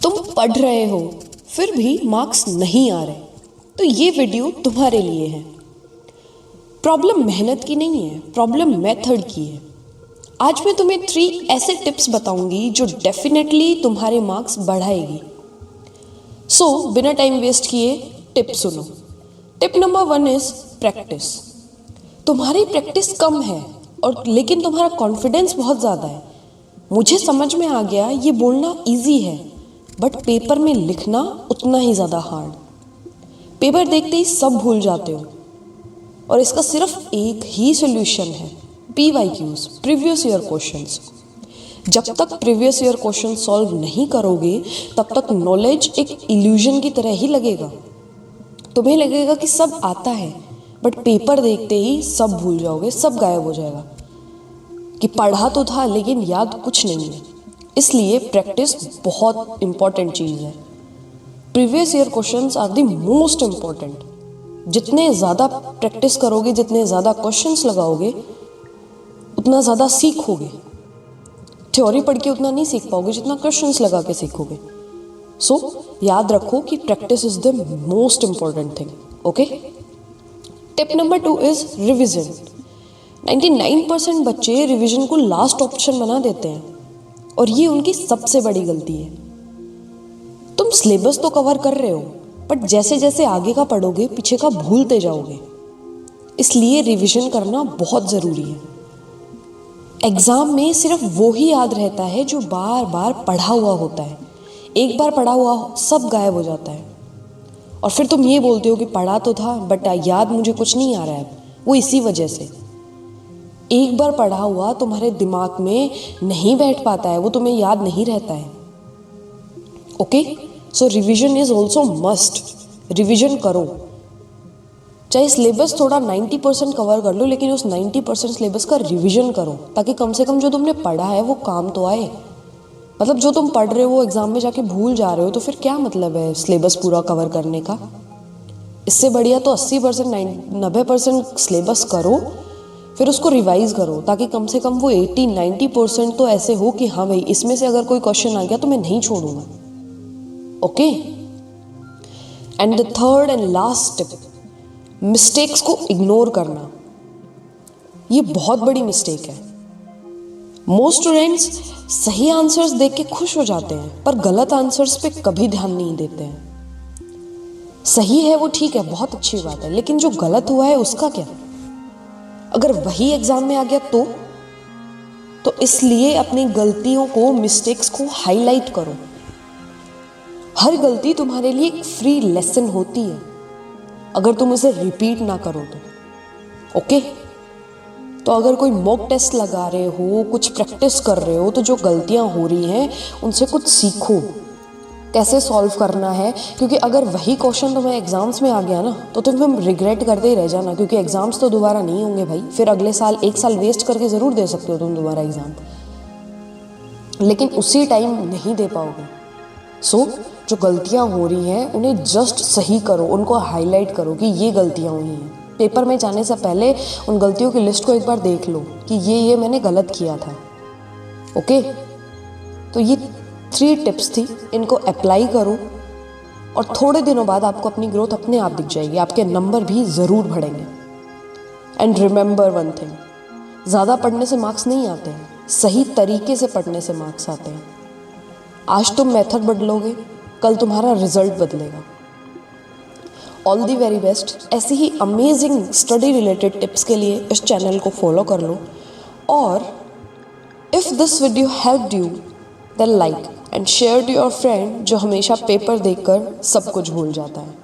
तुम पढ़ रहे हो फिर भी मार्क्स नहीं आ रहे, तो ये वीडियो तुम्हारे लिए है। प्रॉब्लम मेहनत की नहीं है, प्रॉब्लम मेथड की है। आज मैं तुम्हें 3 ऐसे टिप्स बताऊंगी जो डेफिनेटली तुम्हारे मार्क्स बढ़ाएगी। सो बिना टाइम वेस्ट किए टिप सुनो। Tip number 1 is practice. तुम्हारी प्रैक्टिस कम है और लेकिन तुम्हारा कॉन्फिडेंस बहुत ज़्यादा है। मुझे समझ में आ गया ये बोलना इजी है, बट पेपर में लिखना उतना ही ज़्यादा हार्ड। पेपर देखते ही सब भूल जाते हो और इसका सिर्फ एक ही सोल्यूशन है, PYQs, प्रीवियस ईयर क्वेश्चंस। जब तक प्रीवियस ईयर क्वेश्चन सॉल्व नहीं करोगे तब तक नॉलेज एक इल्यूजन की तरह ही लगेगा। तुम्हें लगेगा कि सब आता है, बट पेपर देखते ही सब भूल जाओगे, सब गायब हो जाएगा कि पढ़ा तो था लेकिन याद कुछ नहीं है। इसलिए प्रैक्टिस बहुत इंपॉर्टेंट चीज़ है। Previous year questions are the most important. जितने ज़्यादा प्रैक्टिस करोगे, जितने ज़्यादा क्वेश्चंस लगाओगे, उतना ज़्यादा सीखोगे। थ्योरी पढ़ के उतना नहीं सीख पाओगे जितना क्वेश्चंस लगा के सीखोगे। सो याद रखो कि practice is the most important thing. Okay. Tip number 2 is revision. 99% बच्चे रिवीजन को लास्ट ऑप्शन बना देते हैं और ये उनकी सबसे बड़ी गलती है। तुम सिलेबस तो कवर कर रहे हो, बट जैसे जैसे आगे का पढ़ोगे पीछे का भूलते जाओगे। इसलिए रिवीजन करना बहुत ज़रूरी है। एग्ज़ाम में सिर्फ वो ही याद रहता है जो बार बार पढ़ा हुआ होता है। एक बार पढ़ा हुआ सब गायब हो जाता है और फिर तुम ये बोलते हो कि पढ़ा तो था बट याद मुझे कुछ नहीं आ रहा है। वो इसी वजह से एक बार पढ़ा हुआ तुम्हारे दिमाग में नहीं बैठ पाता है, वो तुम्हें याद नहीं रहता है। Okay, so revision is also must. Revision करो, चाहे सिलेबस थोड़ा 90% कवर कर लो, लेकिन उस 90% सिलेबस का रिवीजन करो ताकि कम से कम जो तुमने पढ़ा है वो काम तो आए। मतलब जो तुम पढ़ रहे हो वो एग्जाम में जाके भूल जा रहे हो तो फिर क्या मतलब है सिलेबस पूरा कवर करने का। इससे बढ़िया तो 80% 90% सिलेबस करो, फिर उसको रिवाइज करो ताकि कम से कम वो 80-90% तो ऐसे हो कि हाँ भाई इसमें से अगर कोई क्वेश्चन आ गया तो मैं नहीं छोड़ूंगा। Okay. And the third and last tip, mistakes को इग्नोर करना। ये बहुत बड़ी मिस्टेक है। मोस्ट स्टूडेंट्स सही आंसर्स देख के खुश हो जाते हैं पर गलत आंसर्स पे कभी ध्यान नहीं देते हैं। सही है वो ठीक है, बहुत अच्छी बात है, लेकिन जो गलत हुआ है उसका क्या? अगर वही एग्जाम में आ गया तो इसलिए अपनी गलतियों को, मिस्टेक्स को हाईलाइट करो। हर गलती तुम्हारे लिए एक फ्री लेसन होती है अगर तुम उसे रिपीट ना करो तो। ओके। तो अगर कोई मॉक टेस्ट लगा रहे हो, कुछ प्रैक्टिस कर रहे हो, तो जो गलतियां हो रही हैं उनसे कुछ सीखो, कैसे सॉल्व करना है। क्योंकि अगर वही क्वेश्चन तुम्हें एग्जाम्स में आ गया ना तो तुम रिग्रेट करते ही रह जाना, क्योंकि एग्जाम्स तो दोबारा नहीं होंगे भाई। फिर अगले साल 1 साल वेस्ट करके ज़रूर दे सकते हो तुम दोबारा एग्ज़ाम, लेकिन उसी टाइम नहीं दे पाओगे। सो जो गलतियां हो रही हैं उन्हें जस्ट सही करो, उनको हाईलाइट करो कि ये गलतियां हुई हैं। पेपर में जाने से पहले उन गलतियों की लिस्ट को एक बार देख लो कि ये मैंने गलत किया था। ओके। तो ये 3 टिप्स थी, इनको अप्लाई करो और थोड़े दिनों बाद आपको अपनी ग्रोथ अपने आप दिख जाएगी, आपके नंबर भी ज़रूर बढ़ेंगे। एंड रिमेंबर वन थिंग, ज़्यादा पढ़ने से मार्क्स नहीं आते हैं, सही तरीके से पढ़ने से मार्क्स आते हैं। आज तुम मेथड बदलोगे, कल तुम्हारा रिजल्ट बदलेगा। All the very best. ऐसी ही अमेजिंग स्टडी रिलेटेड टिप्स के लिए इस चैनल को फॉलो कर लो और if this video helped you then like and share to your friend जो हमेशा पेपर देखकर सब कुछ भूल जाता है।